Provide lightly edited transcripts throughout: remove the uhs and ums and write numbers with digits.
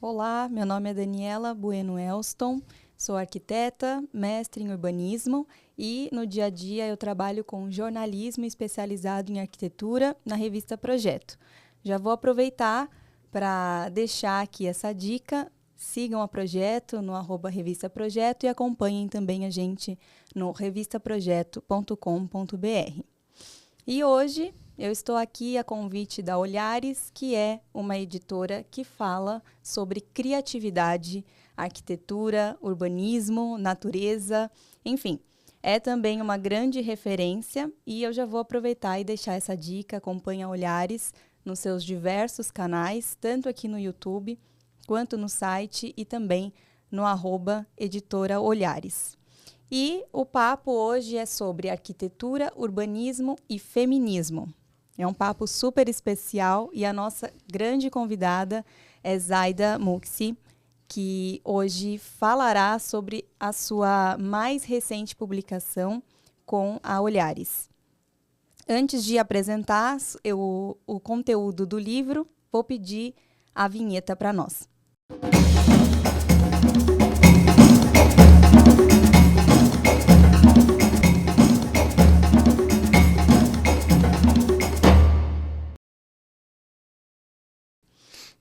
Olá, meu nome é Daniela Bueno Elston, sou arquiteta, mestre em urbanismo e no dia a dia eu trabalho com jornalismo especializado em arquitetura na revista Projeto. Já vou aproveitar para deixar aqui essa dica. Sigam a Projeto no @Revista Projeto e acompanhem também a gente no revistaprojeto.com.br. E hoje eu estou aqui a convite da Olhares, que é uma editora que fala sobre criatividade, arquitetura, urbanismo, natureza, enfim. É também uma grande referência e eu já vou aproveitar e deixar essa dica. Acompanhe a Olhares nos seus diversos canais, tanto aqui no YouTube quanto no site e também no @editora Olhares. E o papo hoje é sobre arquitetura, urbanismo e feminismo. É um papo super especial e a nossa grande convidada é Zaida Muxi, que hoje falará sobre a sua mais recente publicação com a Olhares. Antes de apresentar o conteúdo do livro, vou pedir a vinheta para nós.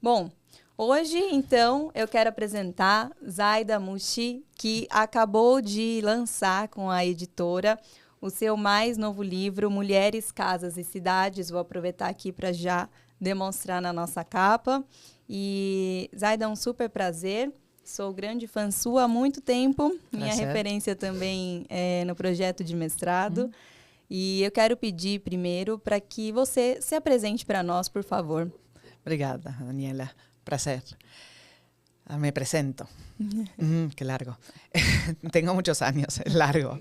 Bom, hoje, então, eu quero apresentar Zaida Muxi, que acabou de lançar com a editora o seu mais novo livro, Mulheres, Casas e Cidades. Vou aproveitar aqui para já demonstrar na nossa capa. E, Zaida, é um super prazer. Sou grande fã sua há muito tempo. Minha referência também é no projeto de mestrado. E eu quero pedir primeiro para que você se apresente para nós, por favor. Obrigada, Daniela. Placer. Me presento. Qué largo. Tengo muchos años, es largo.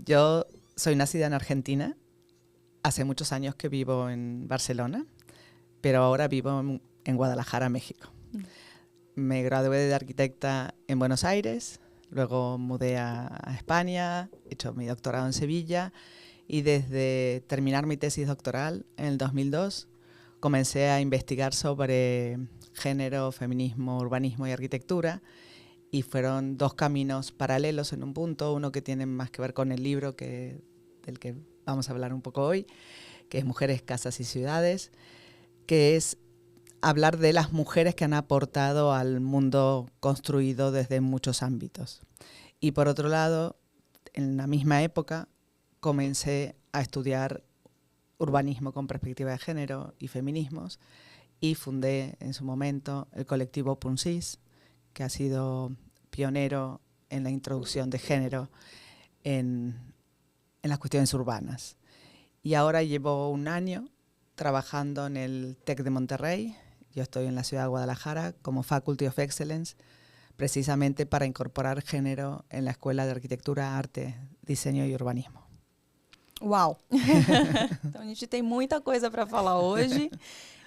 Yo soy nacida en Argentina. Hace muchos años que vivo en Barcelona, pero ahora vivo en Guadalajara, México. Me gradué de arquitecta en Buenos Aires, luego mudé a España, he hecho mi doctorado en Sevilla y desde terminar mi tesis doctoral en el 2002 comencé a investigar sobre género, feminismo, urbanismo y arquitectura, y fueron dos caminos paralelos en un punto, uno que tiene más que ver con el libro del que vamos a hablar un poco hoy, que es Mujeres, Casas y Ciudades, que es hablar de las mujeres que han aportado al mundo construido desde muchos ámbitos. Y por otro lado, en la misma época, comencé a estudiar urbanismo con perspectiva de género y feminismos, y fundé en su momento el colectivo Punsis, que ha sido pionero en la introducción de género en las cuestiones urbanas. Y ahora llevo un año trabajando en el TEC de Monterrey. Yo estoy en la ciudad de Guadalajara como Faculty of Excellence, precisamente para incorporar género en la Escuela de Arquitectura, Arte, Diseño y Urbanismo. Uau! Então, a gente tem muita coisa para falar hoje.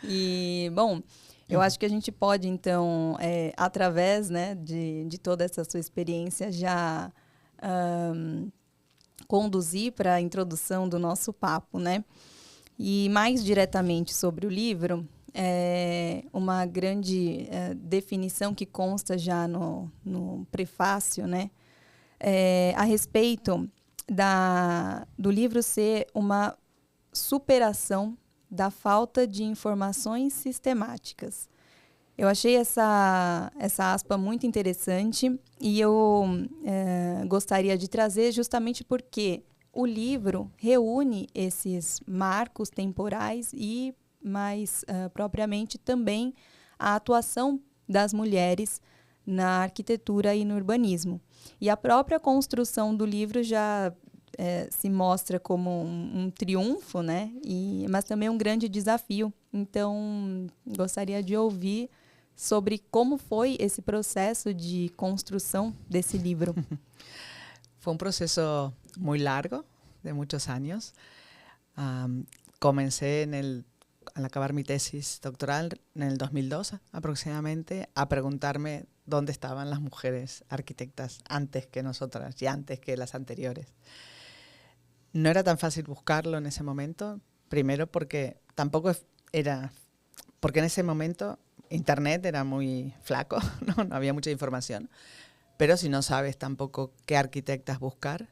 E, bom, eu acho que a gente pode, então, através, né, de toda essa sua experiência, já conduzir para a introdução do nosso papo, né? E mais diretamente sobre o livro, uma grande definição que consta já no prefácio, né? A respeito do livro ser uma superação da falta de informações sistemáticas. Eu achei essa aspa muito interessante e eu gostaria de trazer justamente porque o livro reúne esses marcos temporais e, mais propriamente, também a atuação das mulheres na arquitetura e no urbanismo. E a própria construção do livro já se mostra como um triunfo, né? Mas também um grande desafio. Então, gostaria de ouvir sobre como foi esse processo de construção desse livro. Fue un proceso muy largo, de muchos años. Comencé al acabar mi tesis doctoral en el 2002 aproximadamente a preguntarme dónde estaban las mujeres arquitectas antes que nosotras y antes que las anteriores. No era tan fácil buscarlo en ese momento, primero porque tampoco era, porque en ese momento Internet era muy flaco, no había mucha información. Pero si no sabes tampoco qué arquitectas buscar,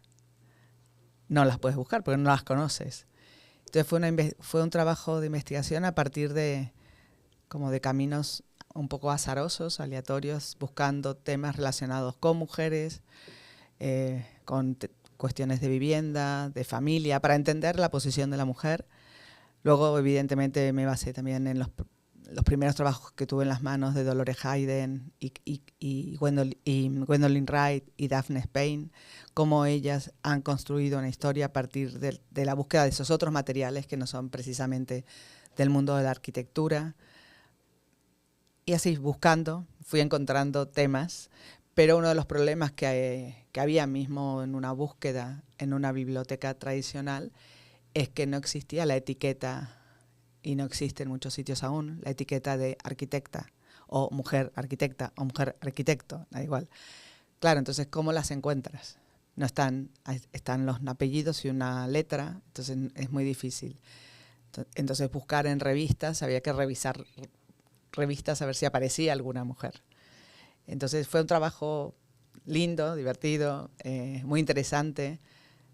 no las puedes buscar porque no las conoces. Entonces fue un trabajo de investigación a partir de caminos un poco azarosos, aleatorios, buscando temas relacionados con mujeres, con cuestiones de vivienda, de familia, para entender la posición de la mujer. Luego, evidentemente, me basé también en los primeros trabajos que tuve en las manos de Dolores Hayden y Gwendolyn Wright y Daphne Spain, cómo ellas han construido una historia a partir de la búsqueda de esos otros materiales que no son precisamente del mundo de la arquitectura. Y así, buscando, fui encontrando temas, pero uno de los problemas que había mismo en una búsqueda en una biblioteca tradicional es que no existía la etiqueta, y no existe en muchos sitios aún, la etiqueta de arquitecta, o mujer arquitecta, o mujer arquitecto, da igual. Claro, entonces, ¿cómo las encuentras? No están los apellidos y una letra, entonces es muy difícil. Entonces, buscar en revistas, había que revisar revistas a ver si aparecía alguna mujer. Entonces, fue un trabajo lindo, divertido, muy interesante,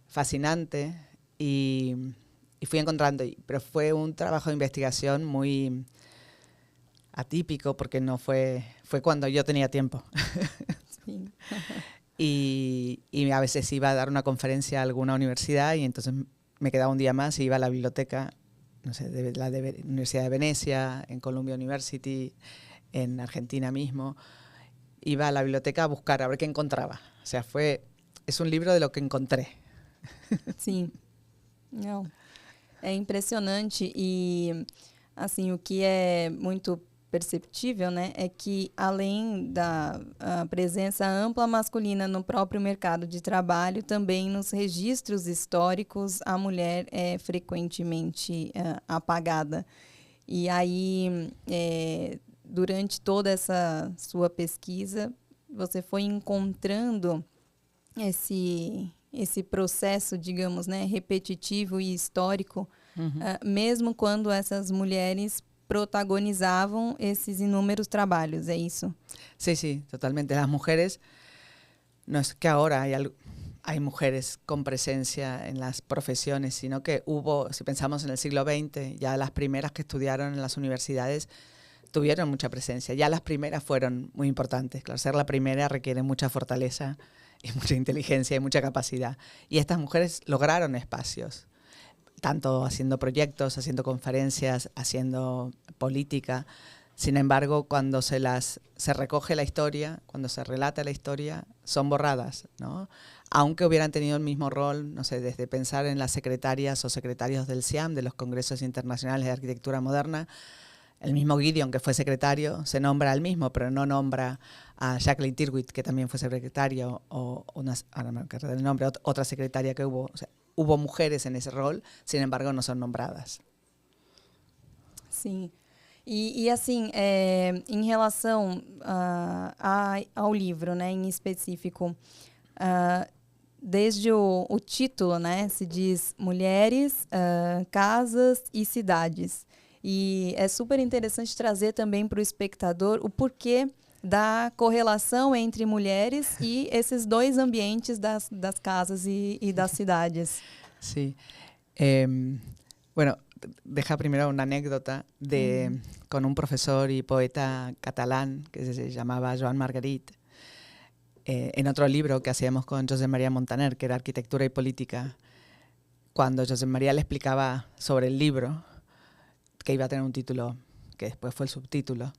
fascinante, y fui encontrando, pero fue un trabajo de investigación muy atípico porque no fue cuando yo tenía tiempo. Sí. y a veces iba a dar una conferencia a alguna universidad y entonces me quedaba un día más y iba a la biblioteca, no sé, de la Universidad de Venecia, en Columbia University, en Argentina mismo. Iba a la biblioteca a buscar, a ver qué encontraba. O sea, es un libro de lo que encontré. Sí. Não. É impressionante e, assim, o que é muito perceptível, né, é que além da presença ampla masculina no próprio mercado de trabalho, também nos registros históricos a mulher é frequentemente apagada. E aí, durante toda essa sua pesquisa, você foi encontrando esse processo, digamos, né, repetitivo e histórico, mesmo quando essas mulheres protagonizavam esses inúmeros trabalhos, ¿es eso? Sí, sí, totalmente. Las mujeres, no es que ahora hay mujeres con presencia en las profesiones, sino que si pensamos en el siglo XX, ya las primeras que estudiaron en las universidades tuvieron mucha presencia. Ya las primeras fueron muy importantes. Claro, ser la primera requiere mucha fortaleza y mucha inteligencia y mucha capacidad. Y estas mujeres lograron espacios, tanto haciendo proyectos, haciendo conferencias, haciendo política. Sin embargo, cuando se recoge la historia, cuando se relata la historia, son borradas, ¿no? Aunque hubieran tenido el mismo rol, no sé, desde pensar en las secretarias o secretarios del SIAM, de los Congresos Internacionales de Arquitectura Moderna. El mismo Gideon, que fue secretario, se nombra al mismo, pero no nombra a Jacqueline Tirwit, que también fue secretario, o ahora me acuerdo del nombre, otra secretaria que hubo. O sea, hubo mujeres en ese rol, sin embargo, no son nombradas. Sim. E assim, em relação ao livro, né, em específico, desde o título, né, se diz Mulheres, Casas e Cidades. E é super interessante trazer também para o espectador o porquê da correlação entre mulheres e esses dois ambientes das casas e das cidades. Sí. Bueno, deja primero una anécdota con un profesor y poeta catalán que se llamaba Joan Margarit, en otro libro que hacíamos con Josep María Montaner, que era Arquitectura y Política. Cuando Josep María le explicaba sobre el libro, que iba a tener un título que después fue el subtítulo,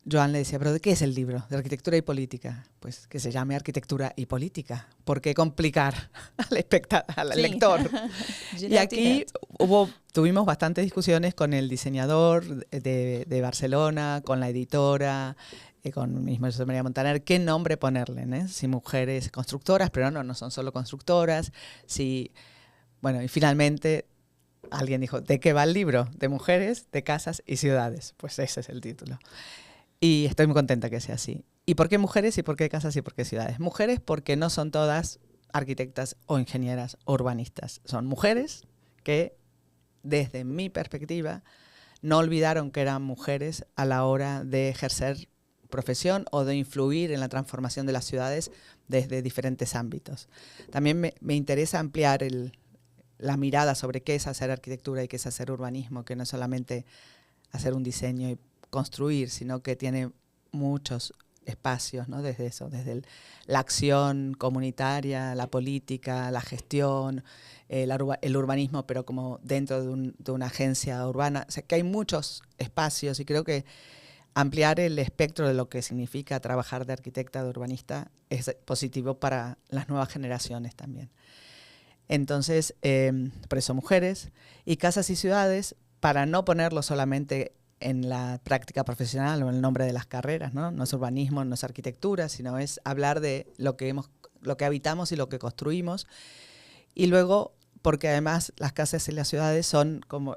Joan le decía, ¿pero de qué es el libro? De Arquitectura y Política. Pues que se llame Arquitectura y Política. ¿Por qué complicar al lector? Y aquí tuvimos bastantes discusiones con el diseñador de Barcelona, con la editora, con mismo José María Montaner, qué nombre ponerle, ¿no? Si mujeres constructoras, pero no son solo constructoras. Bueno, y finalmente alguien dijo, ¿de qué va el libro? De mujeres, de casas y ciudades. Pues ese es el título. Y estoy muy contenta que sea así. ¿Y por qué mujeres y por qué casas y por qué ciudades? Mujeres porque no son todas arquitectas o ingenieras o urbanistas. Son mujeres que, desde mi perspectiva, no olvidaron que eran mujeres a la hora de ejercer profesión o de influir en la transformación de las ciudades desde diferentes ámbitos. También me interesa ampliar la mirada sobre qué es hacer arquitectura y qué es hacer urbanismo, que no es solamente hacer un diseño y construir, sino que tiene muchos espacios, ¿no? Desde eso, desde la acción comunitaria, la política, la gestión, el urbanismo, pero como dentro de una agencia urbana. O sea, que hay muchos espacios y creo que ampliar el espectro de lo que significa trabajar de arquitecta, de urbanista, es positivo para las nuevas generaciones también. Entonces, por eso mujeres y casas y ciudades, para no ponerlo solamente en la práctica profesional o en el nombre de las carreras, ¿no? No es urbanismo, no es arquitectura, sino es hablar de lo que habitamos y lo que construimos. Y luego, porque además las casas y las ciudades son como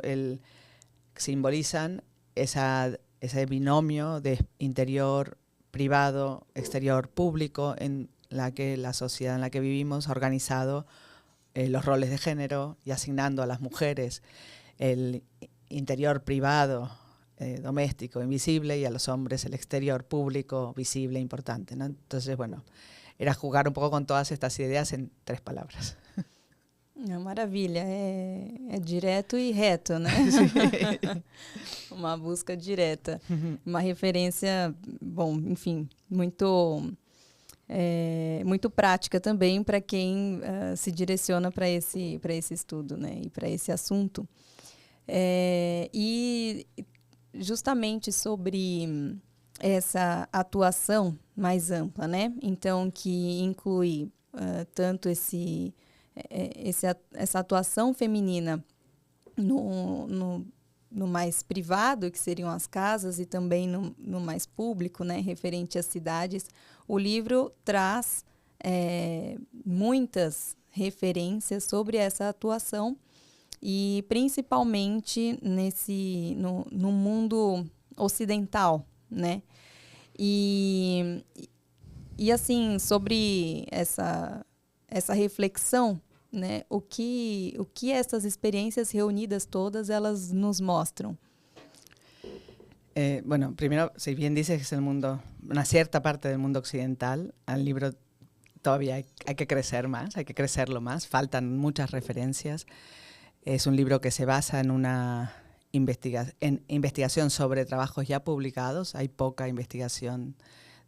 simbolizan ese binomio de interior privado, exterior público, en la que la sociedad en la que vivimos ha organizado los roles de género y asignando a las mujeres el interior privado, doméstico, invisible, y a los hombres el exterior público, visible, importante, ¿no? Entonces, bueno, era jugar un poco con todas estas ideas en 3 palabras. Maravilha, é direto e reto, né? Uma busca direta, uma referência, bom, enfim, muito prática também para quem se direciona para esse estudo, né? E para esse assunto. E justamente sobre essa atuação mais ampla, né? Então, que inclui tanto essa atuação feminina no mais privado, que seriam as casas, e também no mais público, né, referente às cidades. O livro traz muitas referências sobre essa atuação e principalmente no mundo ocidental, né? E assim, sobre essa reflexão, né? O que essas experiências reunidas todas elas nos mostram? Bueno, primero, si bien dices que es una cierta parte del mundo occidental, al libro todavía hay que crecer más, hay que crecerlo más, faltan muchas referencias. Es un libro que se basa en una investigación sobre trabajos ya publicados. Hay poca investigación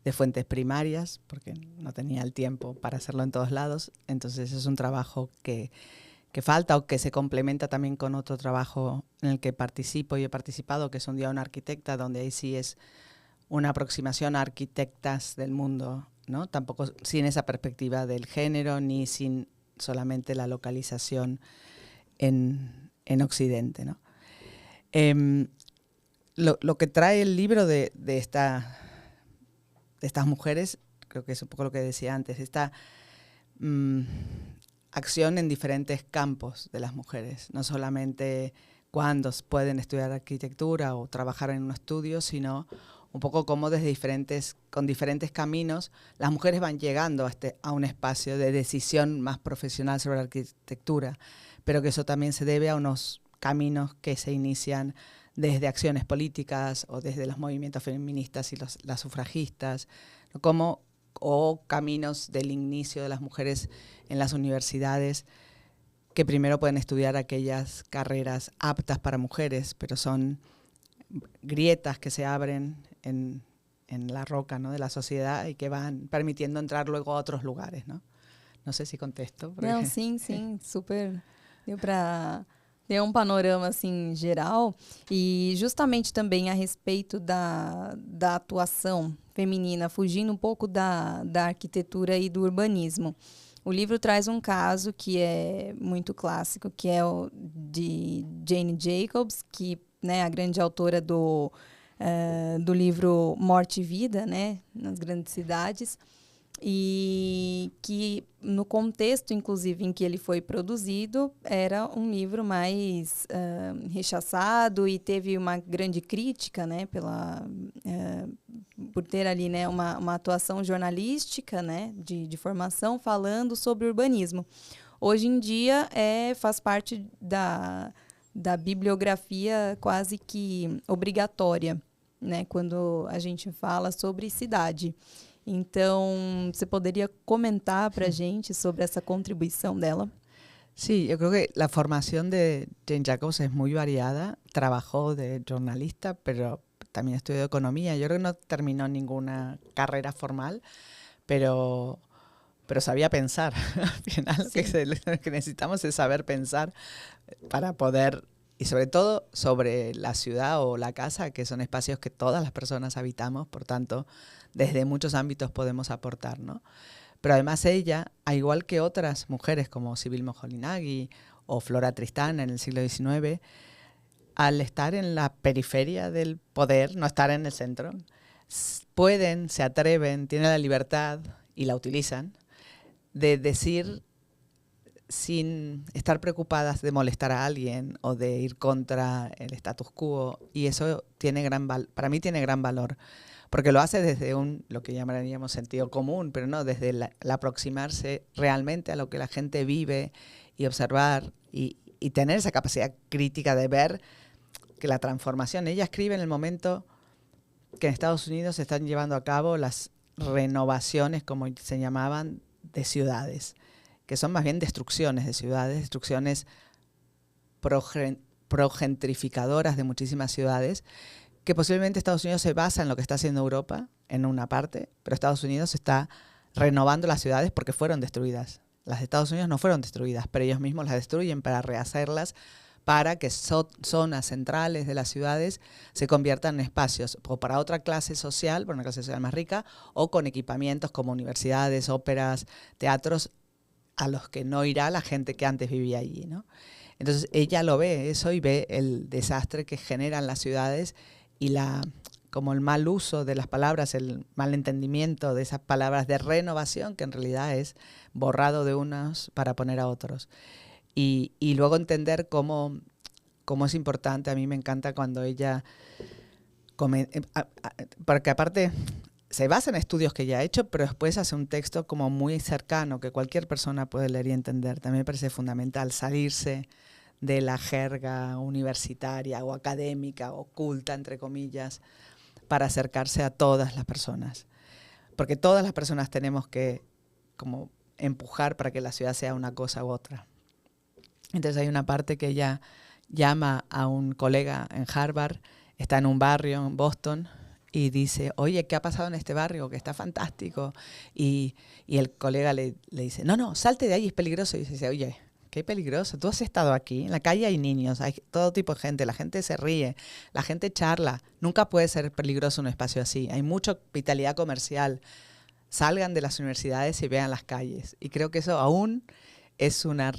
de fuentes primarias, porque no tenía el tiempo para hacerlo en todos lados. Entonces es un trabajo que falta o que se complementa también con otro trabajo en el que participo y he participado, que es Un día una arquitecta, donde ahí sí es una aproximación a arquitectas del mundo, ¿no? Tampoco sin esa perspectiva del género ni sin solamente la localización en Occidente, ¿no? Lo que trae el libro de estas mujeres, creo que es un poco lo que decía antes, esta acción en diferentes campos de las mujeres, no solamente cuando pueden estudiar arquitectura o trabajar en un estudio, sino un poco como con diferentes caminos las mujeres van llegando a un espacio de decisión más profesional sobre la arquitectura, pero que eso también se debe a unos caminos que se inician desde acciones políticas o desde los movimientos feministas y las sufragistas, ¿no? O caminos del inicio de las mujeres en las universidades, que primero pueden estudiar aquellas carreras aptas para mujeres, pero son grietas que se abren en la roca, ¿no? De la sociedad y que van permitiendo entrar luego a otros lugares, ¿no? No sé si contesto. Não, sim, super. Deu um panorama assim geral e justamente também a respeito da atuação feminina, fugindo um pouco da arquitetura e do urbanismo. O livro traz um caso que é muito clássico, que é o de Jane Jacobs, que, né, a grande autora do livro Morte e Vida, né, nas grandes cidades, e que no contexto, inclusive, em que ele foi produzido, era um livro mais rechaçado e teve uma grande crítica, né, por ter ali, né, uma atuação jornalística, né, de formação falando sobre urbanismo. Hoje em dia faz parte da bibliografia quase que obrigatória, né, quando a gente fala sobre cidade. Então, você poderia comentar para a gente sobre essa contribuição dela? Sí, yo creo que la formación de Jane Jacobs es muy variada. Trabajó de jornalista, pero también estudió economía. Yo creo que no terminó ninguna carrera formal, pero sabía pensar. Al final Sí. lo que necesitamos es saber pensar para poder, y sobre todo sobre la ciudad o la casa, que son espacios que todas las personas habitamos, por tanto, desde muchos ámbitos podemos aportar, ¿no? Pero además ella, al igual que otras mujeres como Sibylle Moholy-Nagy o Flora Tristán en el siglo XIX, al estar en la periferia del poder, no estar en el centro, pueden, se atreven, tienen la libertad, y la utilizan, de decir sin estar preocupadas de molestar a alguien o de ir contra el status quo, y eso tiene para mí tiene gran valor. Porque lo hace desde lo que llamaríamos sentido común, pero no, desde el aproximarse realmente a lo que la gente vive y observar y tener esa capacidad crítica de ver que la transformación, ella escribe en el momento que en Estados Unidos se están llevando a cabo las renovaciones, como se llamaban, de ciudades, que son más bien destrucciones de ciudades, destrucciones progentrificadoras de muchísimas ciudades, que posiblemente Estados Unidos se basa en lo que está haciendo Europa, en una parte, pero Estados Unidos está renovando las ciudades porque fueron destruidas. Las de Estados Unidos no fueron destruidas, pero ellos mismos las destruyen para rehacerlas, para que zonas centrales de las ciudades se conviertan en espacios o para otra clase social, para una clase social más rica, o con equipamientos como universidades, óperas, teatros, a los que no irá la gente que antes vivía allí, ¿no? Entonces ella lo ve eso y ve el desastre que generan las ciudades y como el mal uso de las palabras, el mal entendimiento de esas palabras de renovación, que en realidad es borrado de unos para poner a otros. Y luego entender cómo es importante. A mí me encanta cuando ella, porque aparte se basa en estudios que ya ha hecho, pero después hace un texto como muy cercano, que cualquier persona puede leer y entender. También me parece fundamental salirse de la jerga universitaria o académica, oculta, entre comillas, para acercarse a todas las personas. Porque todas las personas tenemos que como empujar para que la ciudad sea una cosa u otra. Entonces hay una parte que ella llama a un colega en Harvard, está en un barrio en Boston, y dice, oye, ¿qué ha pasado en este barrio? Que está fantástico. Y el colega le dice, no, salte de ahí, es peligroso. Y dice, oye, qué peligroso, tú has estado aquí, en la calle hay niños, hay todo tipo de gente, la gente se ríe, la gente charla, nunca puede ser peligroso un espacio así, hay mucha vitalidad comercial, salgan de las universidades y vean las calles. Y creo que eso aún es una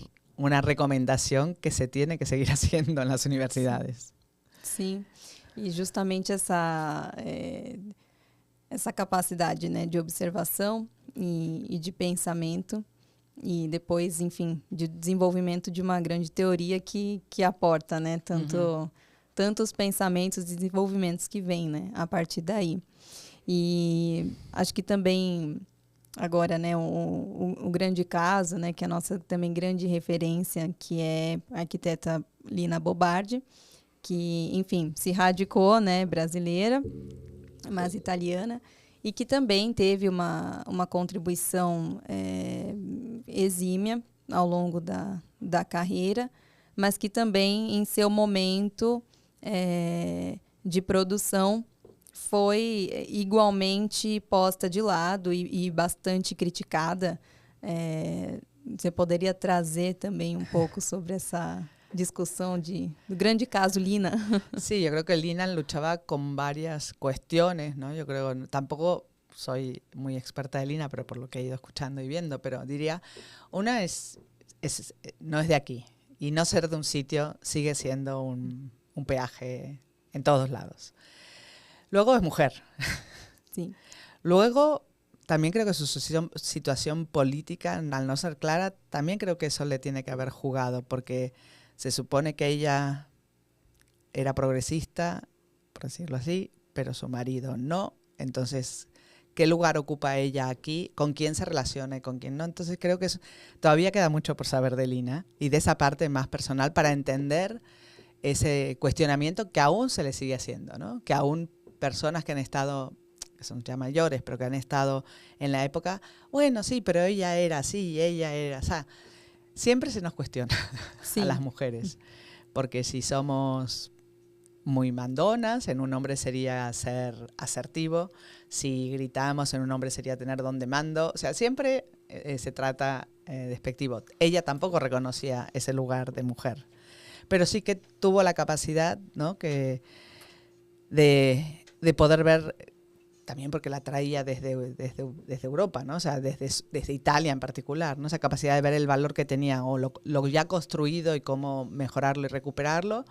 recomendación que se tiene que seguir haciendo en las universidades. Sim, e justamente essa capacidade, né, de observação e de pensamento, e depois, enfim, de desenvolvimento de uma grande teoria que aporta, né, tantos pensamentos e desenvolvimentos que vêm, né, a partir daí. E acho que também agora, né, o grande caso, né, que é a nossa também grande referência, que é a arquiteta Lina Bobardi, que, enfim, se radicou, né, brasileira, mas italiana, e que também teve uma contribuição exímia ao longo da carreira, mas que também, em seu momento de produção, foi igualmente posta de lado e bastante criticada. Você poderia trazer também um pouco sobre essa discusión del grande caso Lina? Sí, yo creo que Lina luchaba con varias cuestiones, ¿no? Yo creo, tampoco soy muy experta de Lina, pero por lo que he ido escuchando y viendo, pero diría, una no es de aquí, y no ser de un sitio sigue siendo un peaje en todos lados. Luego es mujer. Sí. Luego también creo que su situación política, al no ser clara, también creo que eso le tiene que haber jugado, porque se supone que ella era progresista, por decirlo así, pero su marido no. Entonces, ¿qué lugar ocupa ella aquí? ¿Con quién se relaciona y con quién no? Entonces creo que todavía queda mucho por saber de Lina y de esa parte más personal para entender ese cuestionamiento que aún se le sigue haciendo, ¿no? Que aún personas que han estado, que son ya mayores, pero que han estado en la época, bueno, sí, pero ella era así, ella era así. Siempre se nos cuestiona a las mujeres, porque si somos muy mandonas, en un hombre sería ser asertivo, si gritamos en un hombre sería tener don de mando, o sea, siempre se trata despectivo. Ella tampoco reconocía ese lugar de mujer, pero sí que tuvo la capacidad, ¿no? de poder ver, también porque la traía desde Europa, ¿no? O sea, desde Italia en particular, ¿no? Esa capacidad de ver el valor que tenía o lo ya construido y cómo mejorarlo y recuperarlo,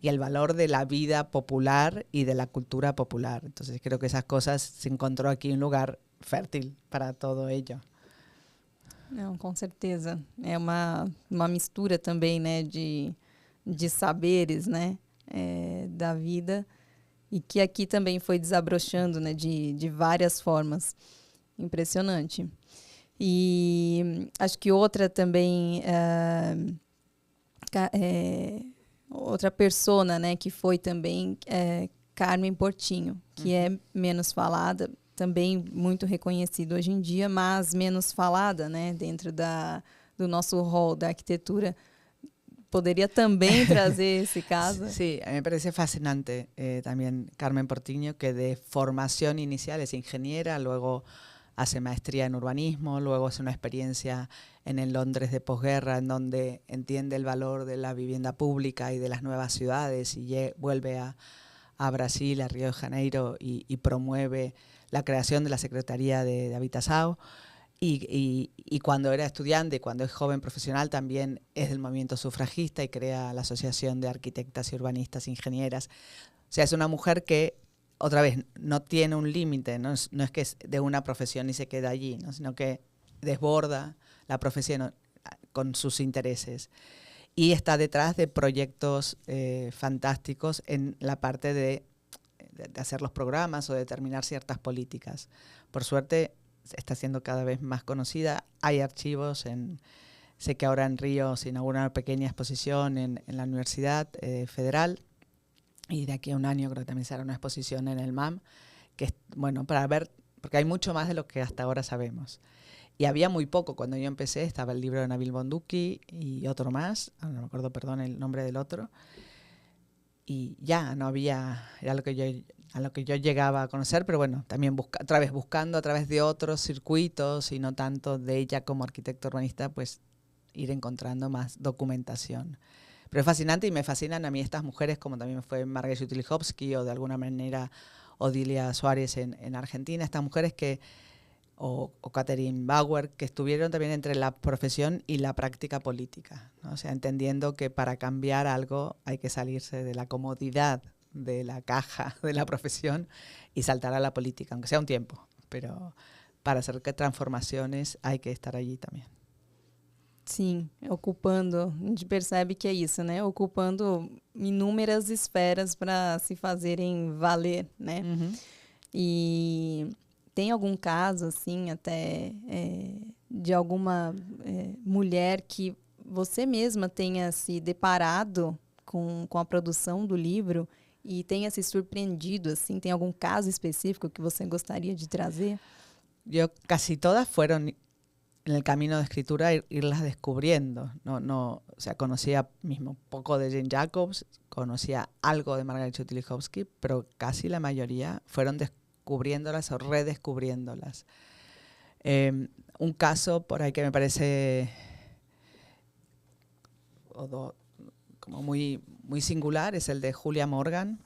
y el valor de la vida popular y de la cultura popular. Entonces creo que esas cosas se encontró aquí un lugar fértil para todo ello. Não, com certeza. É uma mistura também, né, de saberes, né, da vida, e que aqui também foi desabrochando, né, de várias formas. Impressionante. E acho que outra também, outra persona, né, que foi também Carmen Portinho, que é menos falada, também muito reconhecido hoje em dia, mas menos falada, né, dentro do nosso rol da arquitetura. ¿Podría también traer ese caso? Sí, a mí me parece fascinante también Carmen Portinho, que de formación inicial es ingeniera, luego hace maestría en urbanismo, luego hace una experiencia en el Londres de posguerra, en donde entiende el valor de la vivienda pública y de las nuevas ciudades, y vuelve a Brasil, a Río de Janeiro, y promueve la creación de la Secretaría de Habitação. Y cuando era estudiante, cuando es joven profesional, también es del movimiento sufragista y crea la Asociación de Arquitectas y Urbanistas Ingenieras. O sea, es una mujer que, otra vez, no tiene un límite, no es que es de una profesión y se queda allí, ¿no? Sino que desborda la profesión con sus intereses. Y está detrás de proyectos fantásticos en la parte de hacer los programas o de determinar ciertas políticas. Por suerte, está siendo cada vez más conocida. Hay archivos, sé que ahora en Río se inaugura una pequeña exposición en la Universidad Federal, y de aquí a un año creo que también se hará una exposición en el MAM, que es, bueno, para ver, porque hay mucho más de lo que hasta ahora sabemos. Y había muy poco. Cuando yo empecé estaba el libro de Nabil Bonduki y otro más, no me acuerdo, perdón, el nombre del otro, y ya no había, era a lo que yo llegaba a conocer, pero bueno, también otra vez buscando a través de otros circuitos y no tanto de ella como arquitecto urbanista, pues ir encontrando más documentación. Pero es fascinante, y me fascinan a mí estas mujeres, como también fue Margaret Jutilichowski o de alguna manera Odilia Suárez en Argentina, estas mujeres que, o Catherine Bauer, que estuvieron también entre la profesión y la práctica política, ¿no? O sea, entendiendo que para cambiar algo hay que salirse de la comodidad de la caja de la profesión y saltar a la política, aunque sea un tiempo, pero para hacer transformaciones hay que estar allí también. Sim, ocupando, a gente percebe que é isso, né? Ocupando inúmeras esferas para se fazerem valer, né? Uhum. E tem algum caso, assim, até de alguma mulher que você mesma tenha se deparado com a produção do livro e tenha se surpreendido, assim? Tem algum caso específico que você gostaria de trazer? Yo casi todas fueron en el camino de escritura irlas descubriendo. No, o sea, conocía mismo poco de Jane Jacobs, conocía algo de Margaret Jutilichowski, pero casi la mayoría fueron descubriéndolas o redescubriéndolas. Un caso por ahí que me parece como muy, muy singular es el de Julia Morgan,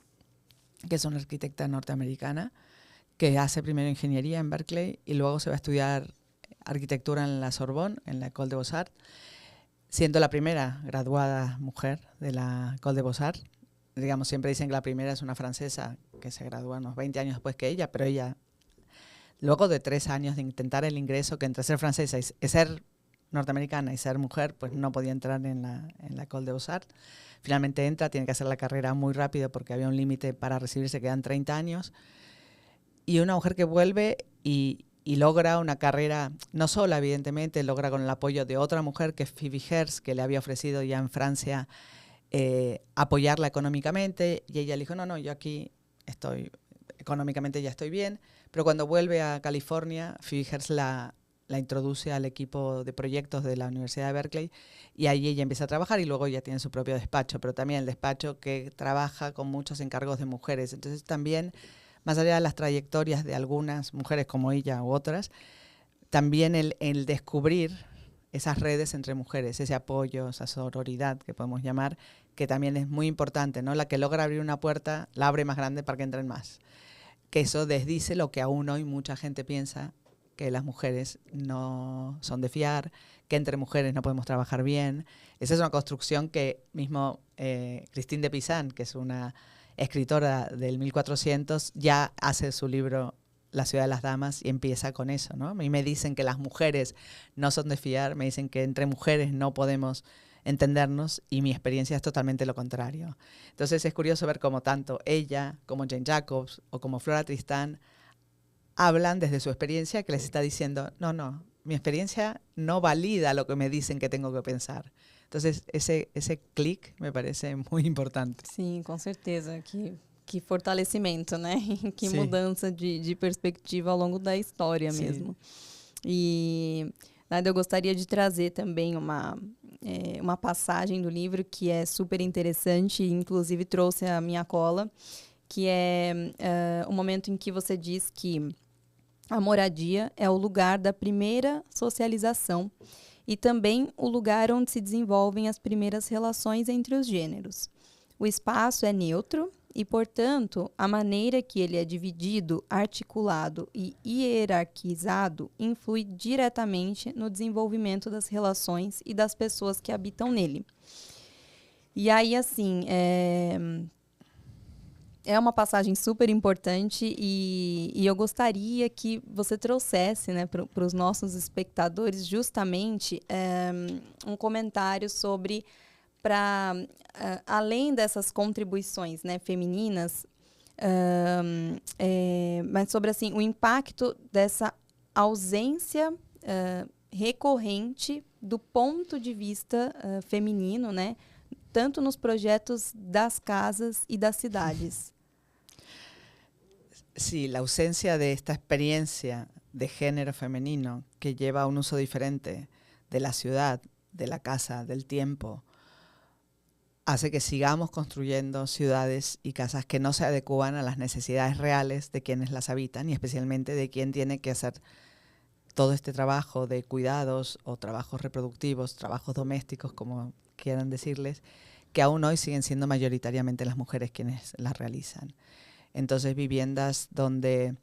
que es una arquitecta norteamericana que hace primero ingeniería en Berkeley y luego se va a estudiar arquitectura en la Sorbonne, en la École des Beaux-Arts, siendo la primera graduada mujer de la École des Beaux-Arts. Digamos, siempre dicen que la primera es una francesa que se gradúa unos 20 años después que ella, pero ella, luego de 3 años de intentar el ingreso, que entre ser francesa y ser norteamericana y ser mujer, pues no podía entrar en la École des Beaux-Arts. Finalmente entra, tiene que hacer la carrera muy rápido porque había un límite para recibirse, quedan 30 años. Y una mujer que vuelve y logra una carrera, no sola evidentemente, logra con el apoyo de otra mujer que es Phoebe Hearst, que le había ofrecido ya en Francia apoyarla económicamente, y ella le dijo, no, yo aquí estoy, económicamente ya estoy bien, pero cuando vuelve a California, Phoebe Hearst la introduce al equipo de proyectos de la Universidad de Berkeley, y ahí ella empieza a trabajar, y luego ya tiene su propio despacho, pero también el despacho que trabaja con muchos encargos de mujeres. Entonces también, más allá de las trayectorias de algunas mujeres como ella u otras, también el descubrir esas redes entre mujeres, ese apoyo, esa sororidad que podemos llamar, que también es muy importante, ¿no? La que logra abrir una puerta, la abre más grande para que entren más. Que eso desdice lo que aún hoy mucha gente piensa, que las mujeres no son de fiar, que entre mujeres no podemos trabajar bien. Esa es una construcción que mismo Christine de Pizan, que es una escritora del 1400, ya hace su libro La ciudad de las damas, y empieza con eso, ¿no? A mí me dicen que las mujeres no son de fiar, me dicen que entre mujeres no podemos entendernos, y mi experiencia es totalmente lo contrario. Entonces es curioso ver cómo tanto ella, como Jane Jacobs o como Flora Tristán hablan desde su experiencia, que les está diciendo, no, mi experiencia no valida lo que me dicen que tengo que pensar. Entonces esse clique me parece muy importante. Sim, com certeza. Que fortalecimento, né? Que Sim. mudança de perspectiva ao longo da história Sim. mesmo. E Nada, eu gostaria de trazer também uma passagem do livro que é super interessante, e inclusive trouxe a minha cola, que é o momento em que você diz que a moradia é o lugar da primeira socialização e também o lugar onde se desenvolvem as primeiras relações entre os gêneros. O espaço é neutro e, portanto, a maneira que ele é dividido, articulado e hierarquizado influi diretamente no desenvolvimento das relações e das pessoas que habitam nele. E aí, assim, é uma passagem super importante e eu gostaria que você trouxesse, né, para os nossos espectadores justamente um comentário sobre, além dessas contribuições, né, femininas, mas sobre assim, o impacto dessa ausência recorrente do ponto de vista feminino, né, tanto nos projetos das casas y das ciudades. Sí, la ausencia de esta experiencia de género femenino que lleva a un uso diferente de la ciudad, de la casa, del tiempo, hace que sigamos construyendo ciudades y casas que no se adecúan a las necesidades reales de quienes las habitan, y especialmente de quien tiene que hacer todo este trabajo de cuidados o trabajos reproductivos, trabajos domésticos, como quieran decirles, que aún hoy siguen siendo mayoritariamente las mujeres quienes las realizan. Entonces, viviendas donde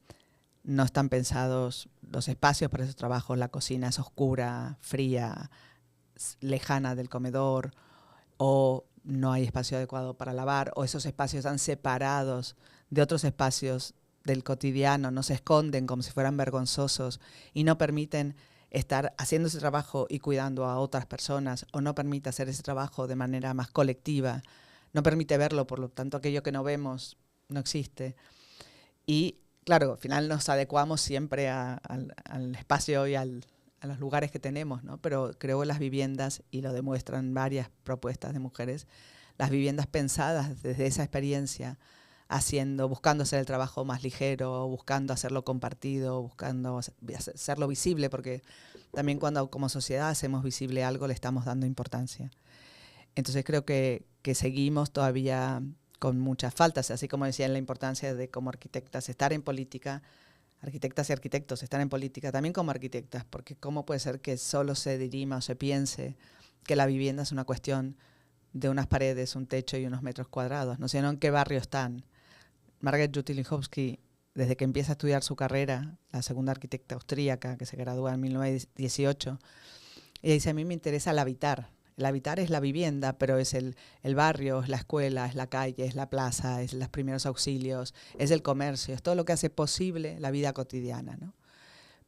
no están pensados los espacios para esos trabajos, la cocina es oscura, fría, lejana del comedor, o no hay espacio adecuado para lavar, o esos espacios están separados de otros espacios del cotidiano, no se esconden como si fueran vergonzosos y no permiten estar haciendo ese trabajo y cuidando a otras personas, o no permite hacer ese trabajo de manera más colectiva, no permite verlo, por lo tanto aquello que no vemos no existe. Y claro, al final nos adecuamos siempre al espacio y a los lugares que tenemos, ¿no? Pero creo que las viviendas, y lo demuestran varias propuestas de mujeres, las viviendas pensadas desde esa experiencia, buscando hacer el trabajo más ligero, buscando hacerlo compartido, buscando hacerlo visible, porque también cuando como sociedad hacemos visible algo le estamos dando importancia. Entonces creo que seguimos todavía con muchas faltas, así como decían la importancia de como arquitectas estar en política, arquitectas y arquitectos estar en política, también como arquitectas, porque cómo puede ser que solo se dirima o se piense que la vivienda es una cuestión de unas paredes, un techo y unos metros cuadrados, no sé en qué barrio están. Margaret Juty-Linkowski, desde que empieza a estudiar su carrera, la segunda arquitecta austríaca que se gradúa en 1918, ella dice, a mí me interesa el habitar. El habitar es la vivienda, pero es el barrio, es la escuela, es la calle, es la plaza, es los primeros auxilios, es el comercio, es todo lo que hace posible la vida cotidiana, ¿no?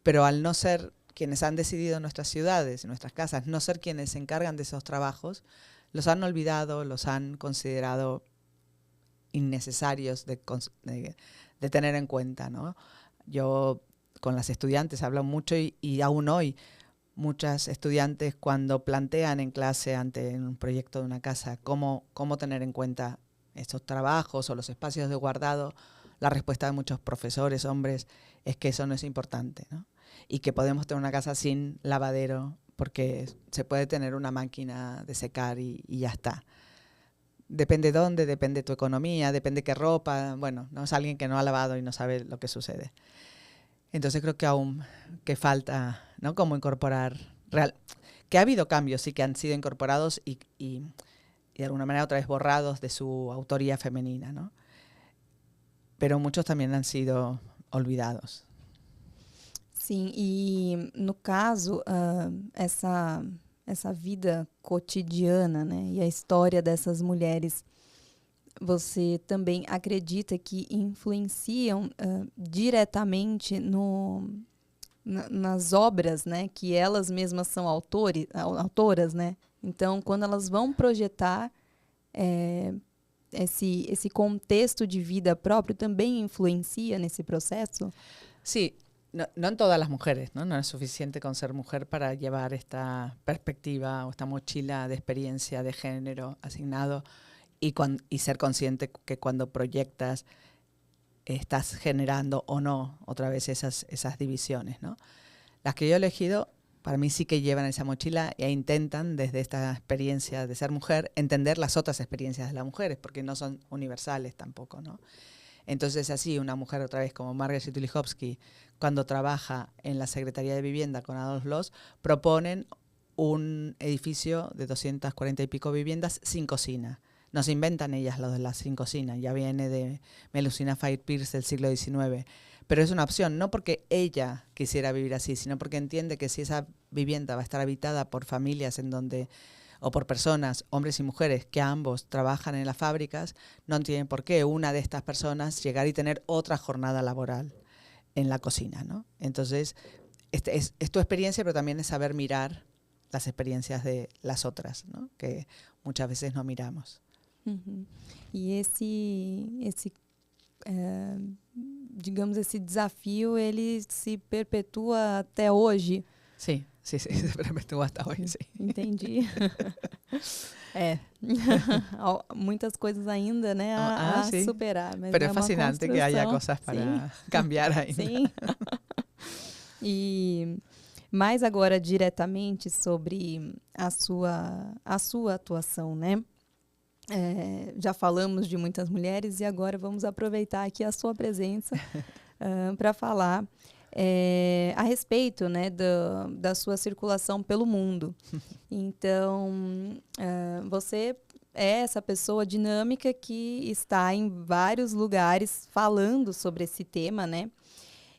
Pero al no ser quienes han decidido en nuestras ciudades, en nuestras casas, no ser quienes se encargan de esos trabajos, los han olvidado, los han considerado innecesarios de tener en cuenta, ¿no? Yo con las estudiantes hablo mucho y aún hoy muchas estudiantes cuando plantean en clase ante un proyecto de una casa cómo tener en cuenta estos trabajos o los espacios de guardado, la respuesta de muchos profesores, hombres, es que eso no es importante, ¿no? Y que podemos tener una casa sin lavadero porque se puede tener una máquina de secar y ya está. Depende dónde, depende tu economía, depende qué ropa. Bueno, no es alguien que no ha lavado y no sabe lo que sucede. Entonces creo que aún que falta, ¿no? Cómo incorporar, que ha habido cambios sí que han sido incorporados y de alguna manera otra vez borrados de su autoría femenina, ¿no? Pero muchos también han sido olvidados. Sim, e no caso, essa vida cotidiana, né, e a história dessas mulheres, você também acredita que influenciam diretamente nas obras, né, que elas mesmas são autoras, né? Então, quando elas vão projetar esse contexto de vida próprio, também influencia nesse processo? Sí, no en todas las mujeres, ¿no? No es suficiente con ser mujer para llevar esta perspectiva o esta mochila de experiencia de género asignado y ser consciente que cuando proyectas estás generando o no otra vez esas divisiones, ¿no? Las que yo he elegido, para mí sí que llevan esa mochila e intentan desde esta experiencia de ser mujer entender las otras experiencias de las mujeres, porque no son universales tampoco, ¿no? Entonces así una mujer otra vez como Margaret Tulichowski, cuando trabaja en la Secretaría de Vivienda con Adolf Loos, proponen un edificio de 240 y pico viviendas sin cocina. No se inventan ellas lo de las sin cocina, ya viene de Melusina Fair Pierce del siglo XIX. Pero es una opción, no porque ella quisiera vivir así, sino porque entiende que si esa vivienda va a estar habitada por familias en donde, o por personas, hombres y mujeres, que ambos trabajan en las fábricas, no tienen por qué una de estas personas llegar y tener otra jornada laboral en la cocina, ¿no? Entonces, es tu experiencia, pero también es saber mirar las experiencias de las otras, ¿no? Que muchas veces no miramos. Uhum. E digamos, esse desafio, ele se perpetua até hoje? Sí, se perpetúa hasta hoy, sí. Entendi. Muitas coisas ainda, né, a sí. superar. Mas pero é es fascinante que haya cosas para cambiar ainda. Sim. E mais agora diretamente sobre a sua atuação, né? Já falamos de muitas mulheres e agora vamos aproveitar aqui a sua presença para falar a respeito, né, da sua circulação pelo mundo. Então, você é essa pessoa dinâmica que está em vários lugares falando sobre esse tema, né?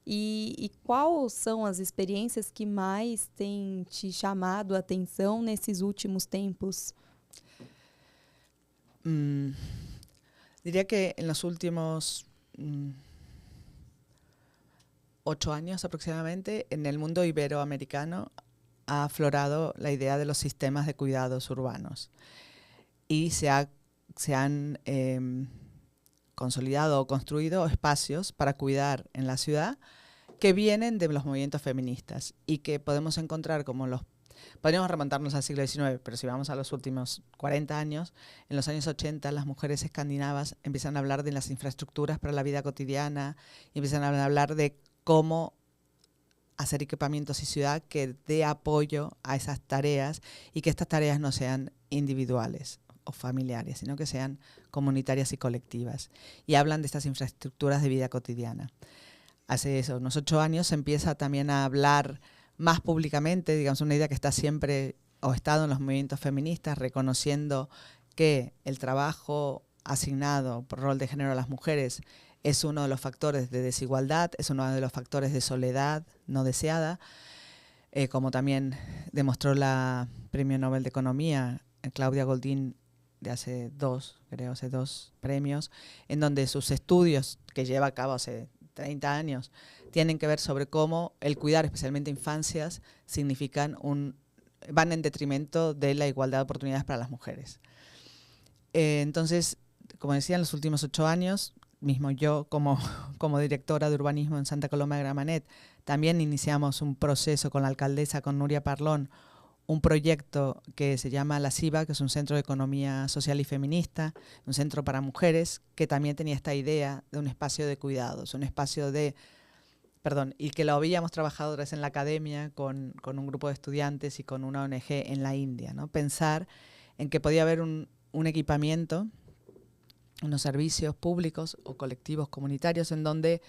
E quais são as experiências que mais têm te chamado a atenção nesses últimos tempos? Diría que en los últimos 8 años aproximadamente, en el mundo iberoamericano ha aflorado la idea de los sistemas de cuidados urbanos y se han consolidado o construido espacios para cuidar en la ciudad que vienen de los movimientos feministas y que podemos encontrar como podríamos remontarnos al siglo XIX, pero si vamos a los últimos 40 años, en los años 80 las mujeres escandinavas empiezan a hablar de las infraestructuras para la vida cotidiana, y empiezan a hablar de cómo hacer equipamientos y ciudad que dé apoyo a esas tareas y que estas tareas no sean individuales o familiares, sino que sean comunitarias y colectivas. Y hablan de estas infraestructuras de vida cotidiana. Hace eso, unos 8 años se empieza también a hablar más públicamente, digamos, una idea que está siempre o ha estado en los movimientos feministas, reconociendo que el trabajo asignado por rol de género a las mujeres es uno de los factores de desigualdad, es uno de los factores de soledad no deseada, como también demostró la Premio Nobel de Economía, Claudia Goldin, de hace 2 premios, en donde sus estudios que lleva a cabo hace 30 años tienen que ver sobre cómo el cuidar, especialmente infancias, van en detrimento de la igualdad de oportunidades para las mujeres. Entonces, como decía, en los últimos 8 años mismo yo como directora de urbanismo en Santa Coloma de Gramenet, también iniciamos un proceso con la alcaldesa, con Nuria Parlón, un proyecto que se llama La CIVA, que es un centro de economía social y feminista, un centro para mujeres, que también tenía esta idea de un espacio de cuidados, un espacio de, y que lo habíamos trabajado otra vez en la academia con un grupo de estudiantes y con una ONG en la India, ¿no? Pensar en que podía haber un equipamiento, unos servicios públicos o colectivos comunitarios en donde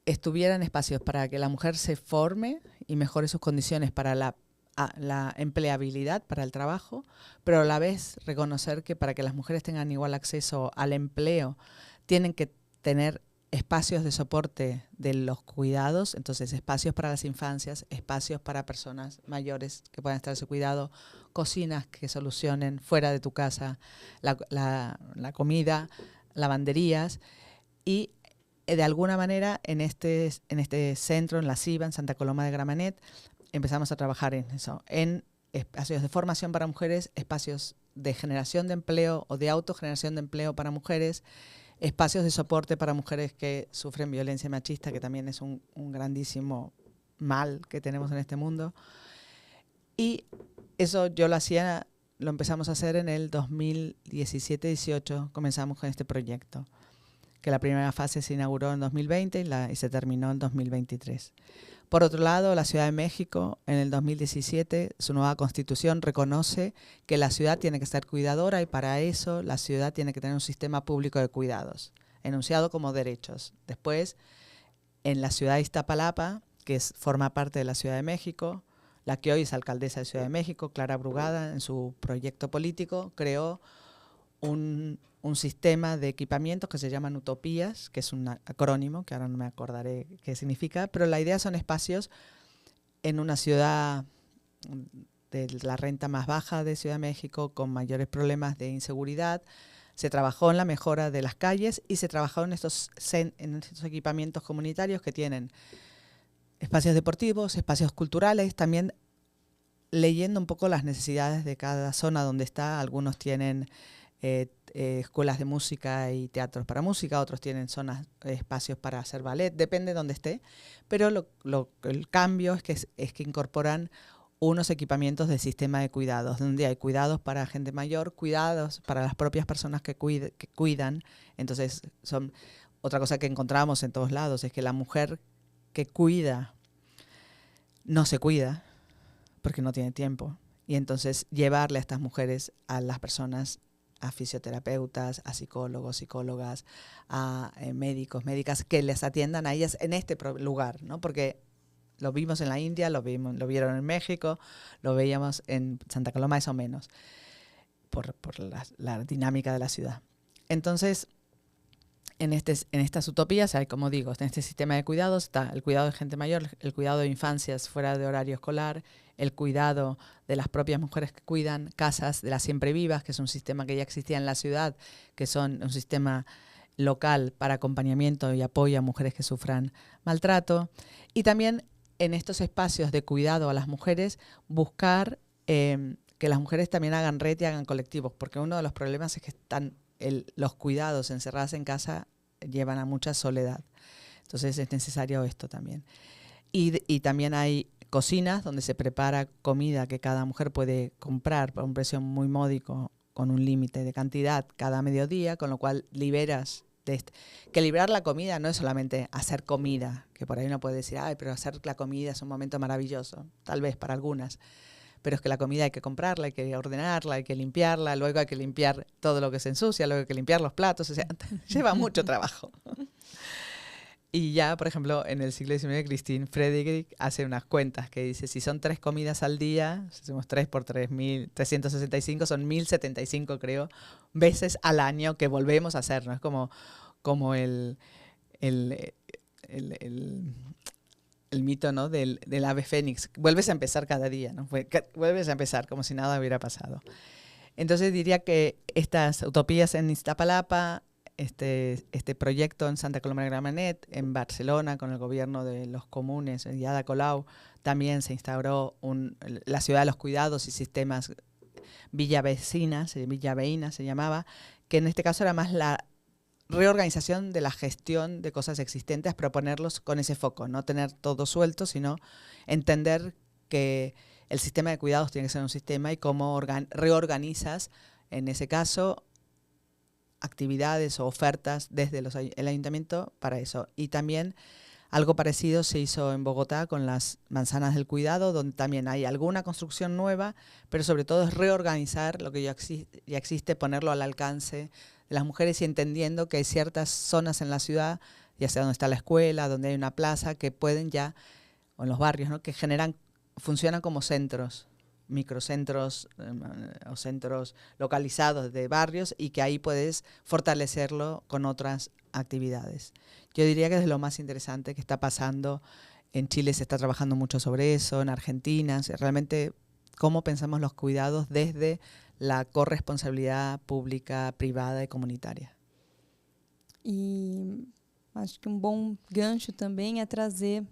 estuvieran espacios para que la mujer se forme y mejore sus condiciones para la empleabilidad, para el trabajo, pero a la vez reconocer que para que las mujeres tengan igual acceso al empleo tienen que tener espacios de soporte de los cuidados, entonces espacios para las infancias, espacios para personas mayores que puedan estar a su cuidado, cocinas que solucionen fuera de tu casa la comida, lavanderías, y de alguna manera en este centro, en la CIVA, en Santa Coloma de Gramenet, empezamos a trabajar en eso, en espacios de formación para mujeres, espacios de generación de empleo o de autogeneración de empleo para mujeres, espacios de soporte para mujeres que sufren violencia machista, que también es un grandísimo mal que tenemos en este mundo. Y eso yo lo empezamos a hacer en el 2017-18, comenzamos con este proyecto, que la primera fase se inauguró en 2020 y se terminó en 2023. Por otro lado, la Ciudad de México, en el 2017, su nueva constitución reconoce que la ciudad tiene que ser cuidadora y para eso la ciudad tiene que tener un sistema público de cuidados, enunciado como derechos. Después, en la ciudad de Iztapalapa, que forma parte de la Ciudad de México, la que hoy es alcaldesa de Ciudad de México, Clara Brugada, en su proyecto político, creó un sistema de equipamientos que se llaman utopías, que es un acrónimo, que ahora no me acordaré qué significa, pero la idea son espacios en una ciudad de la renta más baja de Ciudad de México, con mayores problemas de inseguridad. Se trabajó en la mejora de las calles y se trabajó en estos equipamientos comunitarios que tienen espacios deportivos, espacios culturales, también leyendo un poco las necesidades de cada zona donde está. Algunos tienen escuelas de música y teatros para música, otros tienen espacios para hacer ballet, depende de dónde esté, pero el cambio es que incorporan unos equipamientos de sistema de cuidados, donde hay cuidados para gente mayor, cuidados para las propias personas que cuidan. Entonces, otra cosa que encontramos en todos lados es que la mujer que cuida no se cuida porque no tiene tiempo, y entonces llevarle a estas mujeres, a las personas, a fisioterapeutas, a psicólogos, psicólogas, a médicos, médicas, que les atiendan a ellas en este lugar, ¿no? Porque lo vimos en la India, lo vieron en México, lo veíamos en Santa Coloma, más o menos, por la dinámica de la ciudad. Entonces, en estas utopías hay, como digo, en este sistema de cuidados está el cuidado de gente mayor, el cuidado de infancias fuera de horario escolar, el cuidado de las propias mujeres que cuidan, casas de las siempre vivas, que es un sistema que ya existía en la ciudad, que son un sistema local para acompañamiento y apoyo a mujeres que sufran maltrato. Y también en estos espacios de cuidado a las mujeres, buscar que las mujeres también hagan red y hagan colectivos, porque uno de los problemas es que los cuidados encerradas en casa llevan a mucha soledad. Entonces es necesario esto también. Y también hay cocinas donde se prepara comida que cada mujer puede comprar por un precio muy módico, con un límite de cantidad cada mediodía, con lo cual liberas que liberar la comida no es solamente hacer comida, que por ahí uno puede decir, ay, pero hacer la comida es un momento maravilloso, tal vez para algunas, pero es que la comida hay que comprarla, hay que ordenarla, hay que limpiarla, luego hay que limpiar todo lo que se ensucia, luego hay que limpiar los platos, o sea, lleva mucho trabajo. Y ya, por ejemplo, en el siglo XIX, Christine Friedrich hace unas cuentas que dice, si son 3 comidas al día, si hacemos 3 por 3.365, son 1.075, creo, veces al año que volvemos a hacer, ¿no? Es como el mito, ¿no? del ave fénix. Vuelves a empezar cada día, ¿no? Vuelves a empezar como si nada hubiera pasado. Entonces diría que estas utopías en Iztapalapa, este proyecto en Santa Coloma de Gramenet, en Barcelona con el gobierno de los comunes, en Ada Colau, también se instauró la ciudad de los cuidados y sistemas Villa Veïna se llamaba, que en este caso era más la reorganización de la gestión de cosas existentes, proponerlos con ese foco, no tener todo suelto, sino entender que el sistema de cuidados tiene que ser un sistema y cómo reorganizas, en ese caso, actividades o ofertas desde el ayuntamiento para eso. Y también algo parecido se hizo en Bogotá con las manzanas del cuidado, donde también hay alguna construcción nueva, pero sobre todo es reorganizar lo que ya existe, ponerlo al alcance de las mujeres y entendiendo que hay ciertas zonas en la ciudad, ya sea donde está la escuela, donde hay una plaza, que pueden ya, o en los barrios, ¿no?, que funcionan como centros, microcentros o centros localizados de barrios, y que ahí puedes fortalecerlo con otras actividades. Yo diría que es lo más interesante que está pasando. En Chile se está trabajando mucho sobre eso, en Argentina, realmente cómo pensamos los cuidados desde la corresponsabilidad pública, privada y comunitaria. E acho que bom gancho também é trazer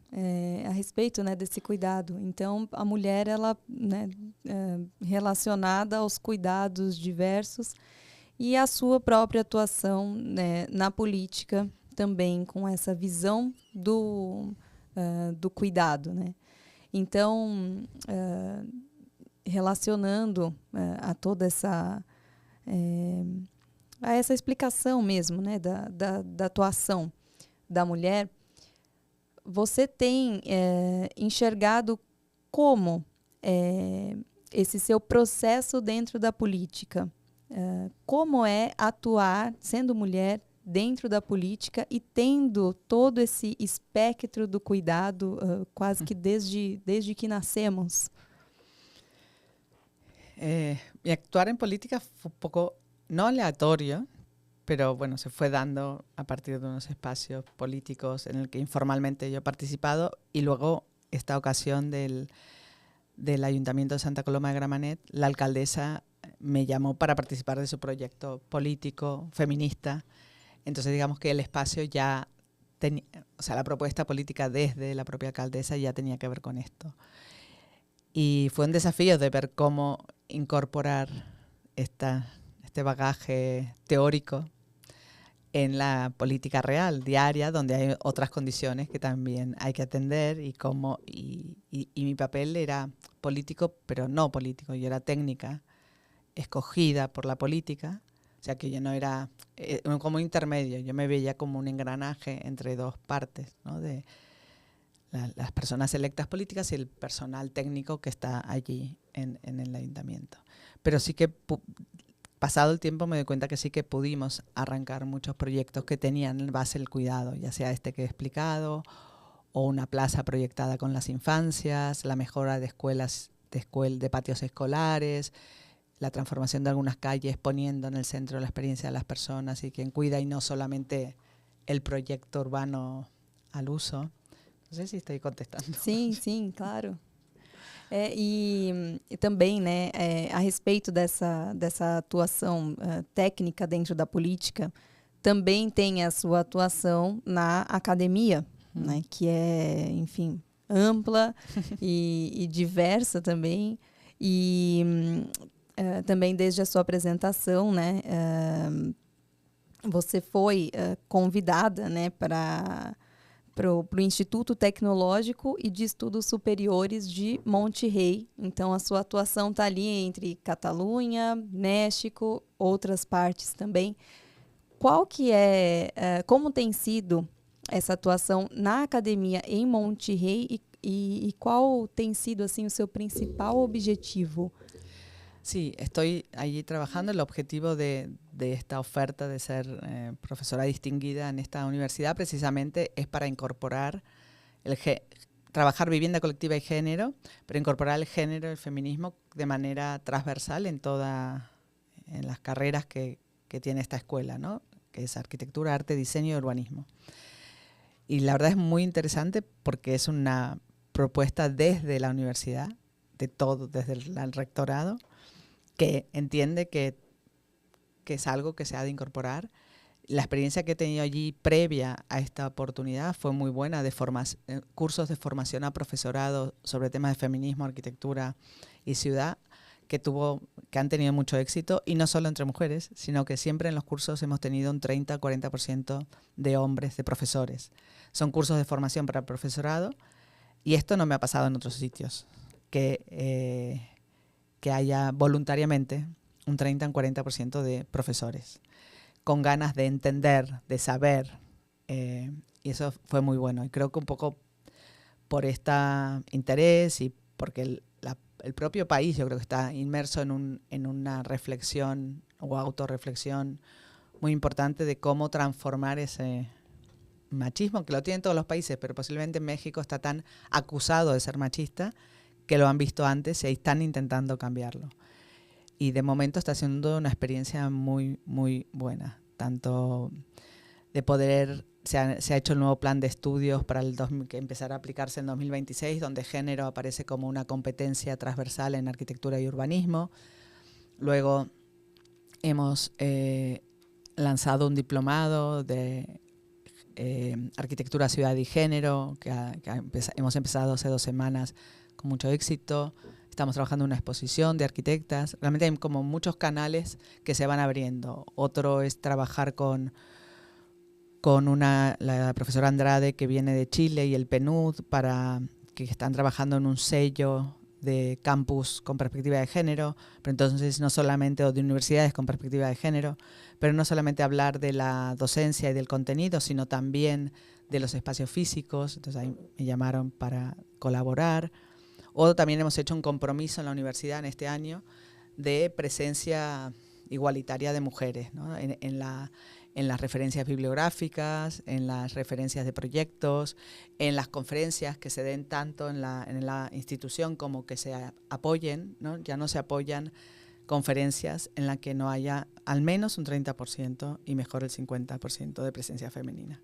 a respeito, né, desse cuidado. Então, a mulher, ela, né, relacionada aos cuidados diversos e a sua própria atuação, né, na política também, com essa visão do cuidado, né? Então, relacionando a toda essa a essa explicação mesmo, né, da atuação da mulher, você tem enxergado como esse seu processo dentro da política, como é atuar, sendo mulher, dentro da política e tendo todo esse espectro do cuidado quase que desde que nascemos? Mi actuar en política fue un poco, no aleatorio, pero bueno, se fue dando a partir de unos espacios políticos en el que informalmente yo he participado, y luego esta ocasión del Ayuntamiento de Santa Coloma de Gramenet, la alcaldesa me llamó para participar de su proyecto político feminista. Entonces digamos que el espacio ya tenía, o sea, la propuesta política desde la propia alcaldesa ya tenía que ver con esto. Y fue un desafío de ver cómo incorporar este bagaje teórico en la política real, diaria, donde hay otras condiciones que también hay que atender, y mi papel era político, pero no político. Yo era técnica, escogida por la política, o sea que yo no era como intermedio, yo me veía como un engranaje entre dos partes, ¿no?, de las personas electas políticas y el personal técnico que está allí en el ayuntamiento. Pero sí que pasado el tiempo me doy cuenta que sí que pudimos arrancar muchos proyectos que tenían en base el cuidado, ya sea este que he explicado, o una plaza proyectada con las infancias, la mejora de escuelas, de patios escolares, la transformación de algunas calles poniendo en el centro la experiencia de las personas y quien cuida, y no solamente el proyecto urbano al uso. No sé si estoy contestando. Sim, sim, claro. E também, né, a respeito dessa atuação técnica dentro da política, também tem a sua atuação na academia, né, que é, enfim, ampla e diversa também. E também desde a sua apresentação, né, você foi convidada, né, para o Instituto Tecnológico e de Estudos Superiores de Monterrey. Então, a sua atuação está ali entre Catalunha, México, outras partes também. Qual que como tem sido essa atuação na academia em Monterrey e qual tem sido assim o seu principal objetivo? Sí, estoy allí trabajando. El objetivo de esta oferta de ser profesora distinguida en esta universidad precisamente es para incorporar trabajar vivienda colectiva y género, pero incorporar el género y el feminismo de manera transversal en las carreras que tiene esta escuela, ¿no?, que es arquitectura, arte, diseño y urbanismo. Y la verdad es muy interesante porque es una propuesta desde la universidad, desde el rectorado, que entiende que es algo que se ha de incorporar. La experiencia que he tenido allí previa a esta oportunidad fue muy buena, de cursos de formación a profesorado sobre temas de feminismo, arquitectura y ciudad, que han tenido mucho éxito, y no solo entre mujeres, sino que siempre en los cursos hemos tenido un 30-40% de hombres, de profesores. Son cursos de formación para el profesorado, y esto no me ha pasado en otros sitios, que haya voluntariamente un 30-40% de profesores, con ganas de entender, de saber, y eso fue muy bueno. Y creo que un poco por este interés y porque el propio país yo creo que está inmerso en una reflexión o autorreflexión muy importante de cómo transformar ese machismo, que lo tienen todos los países, pero posiblemente México está tan acusado de ser machista que lo han visto antes y ahí están intentando cambiarlo. Y de momento está siendo una experiencia muy, muy buena, tanto de poder... Se ha hecho el nuevo plan de estudios para que empezará a aplicarse en 2026, donde género aparece como una competencia transversal en arquitectura y urbanismo. Luego hemos lanzado un diplomado de arquitectura, ciudad y género, hemos empezado hace 2 semanas con mucho éxito. Estamos trabajando en una exposición de arquitectas. Realmente hay como muchos canales que se van abriendo. Otro es trabajar con la profesora Andrade, que viene de Chile, y el PNUD, que están trabajando en un sello de campus con perspectiva de género, pero entonces no solamente, o de universidades con perspectiva de género, pero no solamente hablar de la docencia y del contenido, sino también de los espacios físicos. Entonces ahí me llamaron para colaborar. O también hemos hecho un compromiso en la universidad en este año de presencia igualitaria de mujeres, ¿no? En las referencias bibliográficas, en las referencias de proyectos, en las conferencias que se den tanto en la institución como que se apoyen, ¿no? Ya no se apoyan conferencias en las que no haya al menos un 30% y mejor el 50% de presencia femenina.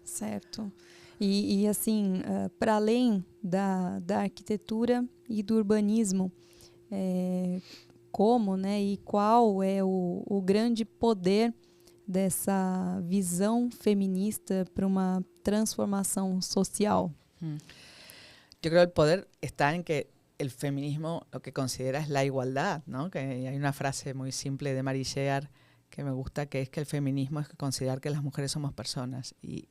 Certo. E assim, para além da arquitetura e do urbanismo, como, né, e qual é o grande poder dessa visão feminista para uma transformação social? Yo creo que el poder está en que el feminismo lo que considera es la igualdad, ¿no? Que hay una frase muy simple de Marie Shear que me gusta, que es que el feminismo es considerar que las mujeres somos personas, y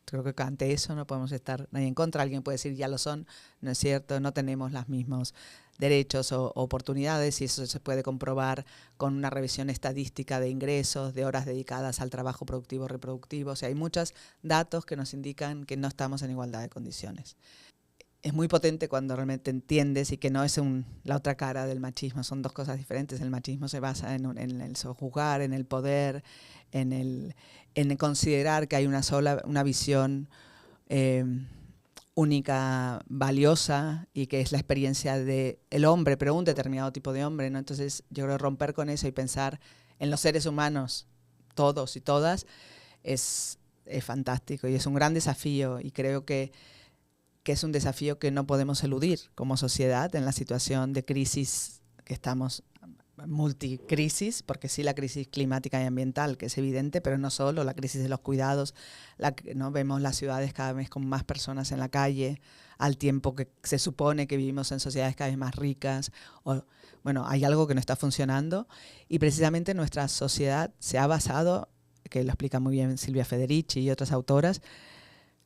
creo que ante eso no podemos estar nadie en contra. Alguien puede decir, ya lo son, no es cierto, no tenemos los mismos derechos o oportunidades, y eso se puede comprobar con una revisión estadística de ingresos, de horas dedicadas al trabajo productivo reproductivo. O sea, hay muchos datos que nos indican que no estamos en igualdad de condiciones. Es muy potente cuando realmente entiendes y que no es la otra cara del machismo, son dos cosas diferentes. El machismo se basa en el sojuzgar, en el poder, en considerar que hay una visión única, valiosa, y que es la experiencia del hombre, pero un determinado tipo de hombre, ¿no? Entonces yo creo que romper con eso y pensar en los seres humanos, todos y todas, es fantástico y es un gran desafío, y creo que es un desafío que no podemos eludir como sociedad en la situación de crisis que estamos, multicrisis, porque sí, la crisis climática y ambiental, que es evidente, pero no solo, la crisis de los cuidados, ¿no? Vemos las ciudades cada vez con más personas en la calle, al tiempo que se supone que vivimos en sociedades cada vez más ricas. Bueno, hay algo que no está funcionando, y precisamente nuestra sociedad se ha basado, que lo explica muy bien Silvia Federici y otras autoras,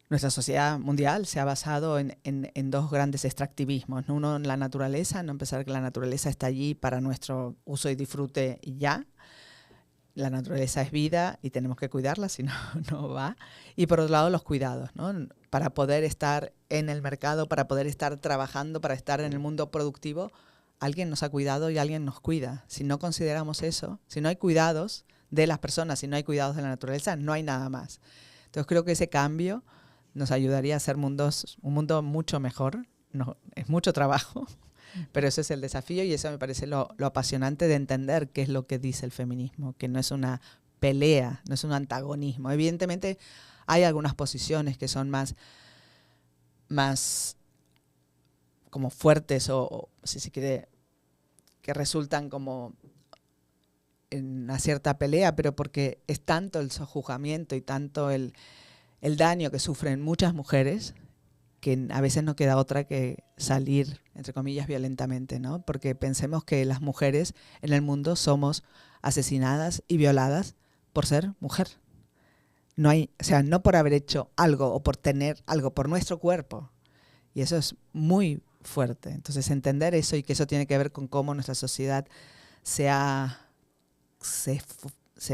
nuestra sociedad mundial se ha basado en dos grandes extractivismos, ¿no? Uno, en la naturaleza, no pensar que la naturaleza está allí para nuestro uso y disfrute y ya. La naturaleza es vida y tenemos que cuidarla, si no, no va. Y por otro lado, los cuidados, ¿no? Para poder estar en el mercado, para poder estar trabajando, para estar en el mundo productivo, alguien nos ha cuidado y alguien nos cuida. Si no consideramos eso, si no hay cuidados de las personas, si no hay cuidados de la naturaleza, no hay nada más. Entonces creo que ese cambio nos ayudaría a hacer un mundo mucho mejor. No, es mucho trabajo, pero ese es el desafío, y eso me parece lo apasionante de entender qué es lo que dice el feminismo, que no es una pelea, no es un antagonismo. Evidentemente hay algunas posiciones que son más como fuertes o si se quiere, que resultan como en una cierta pelea, pero porque es tanto el sojuzgamiento y tanto el daño que sufren muchas mujeres, que a veces no queda otra que salir, entre comillas, violentamente, ¿no? Porque pensemos que las mujeres en el mundo somos asesinadas y violadas por ser mujer. No hay, o sea, no por haber hecho algo o por tener algo, por nuestro cuerpo. Y eso es muy fuerte. Entonces, entender eso y que eso tiene que ver con cómo nuestra sociedad se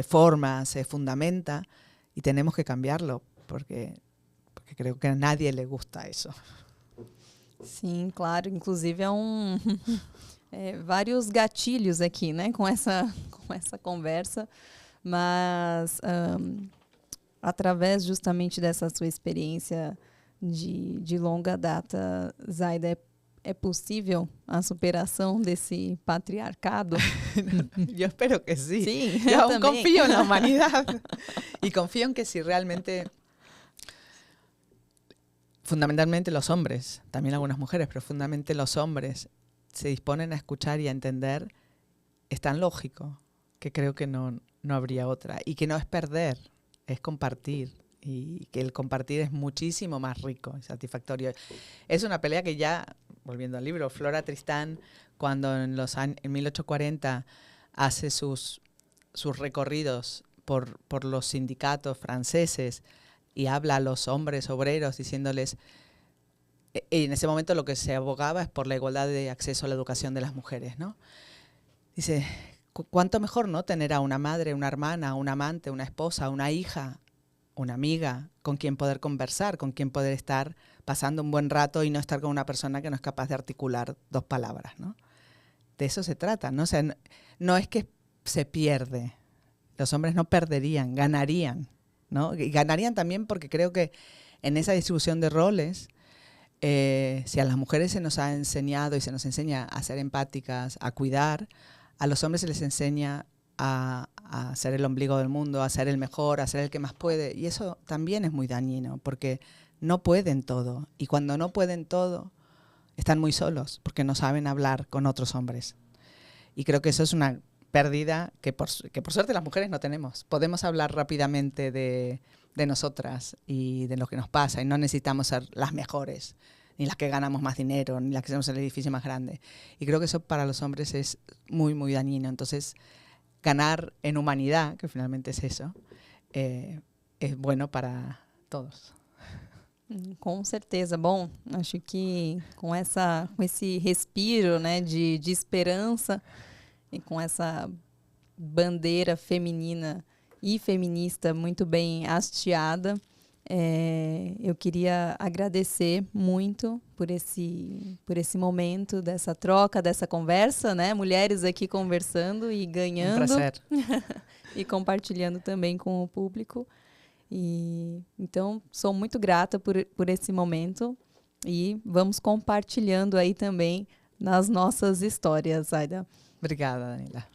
forma, se fundamenta, y tenemos que cambiarlo porque creo que a nadie le gusta eso. Sim, claro. Inclusive vários gatilhos aqui, né, com essa conversa, mas através justamente dessa sua experiência de longa data, Zaida, ¿es possível a superação desse patriarcado? Yo espero que sí. Sí, yo aún también. confío en la humanidad y confío en que si realmente, fundamentalmente los hombres, también algunas mujeres, pero fundamentalmente los hombres se disponen a escuchar y a entender, es tan lógico que creo que no habría otra, y que no es perder, es compartir, y que el compartir es muchísimo más rico y satisfactorio. Es una pelea que ya, volviendo al libro, Flora Tristán, cuando en 1840 hace sus recorridos por los sindicatos franceses y habla a los hombres obreros diciéndoles, en ese momento lo que se abogaba es por la igualdad de acceso a la educación de las mujeres, ¿no? Dice, ¿cuánto mejor, no, tener a una madre, una hermana, una amante, una esposa, una hija, una amiga con quien poder conversar, con quien poder estar pasando un buen rato y no estar con una persona que no es capaz de articular dos palabras, ¿no? De eso se trata, ¿no? O sea, no es que se pierde. Los hombres no perderían, ganarían, ¿no? Y ganarían también porque creo que en esa distribución de roles, si a las mujeres se nos ha enseñado y se nos enseña a ser empáticas, a cuidar, a los hombres se les enseña a ser el ombligo del mundo, a ser el mejor, a ser el que más puede. Y eso también es muy dañino, porque no pueden todo. Y cuando no pueden todo, están muy solos, porque no saben hablar con otros hombres. Y creo que eso es una pérdida que por suerte las mujeres no tenemos. Podemos hablar rápidamente de nosotras y de lo que nos pasa, y no necesitamos ser las mejores, ni las que ganamos más dinero, ni las que tenemos el edificio más grande. Y creo que eso para los hombres es muy, muy dañino. Entonces, ganar en humanidad, que finalmente es eso, es bueno para todos. Com certeza. Bom, acho que com esse respiro, né, de esperança, e com essa bandeira feminina e feminista muito bem hasteada, eu queria agradecer muito por esse momento, dessa troca, dessa conversa, né? Mulheres aqui conversando e ganhando. Prazer. E compartilhando também com o público. E então, sou muito grata por esse momento, e vamos compartilhando aí também nas nossas histórias, Zaida. Obrigada, Daniela.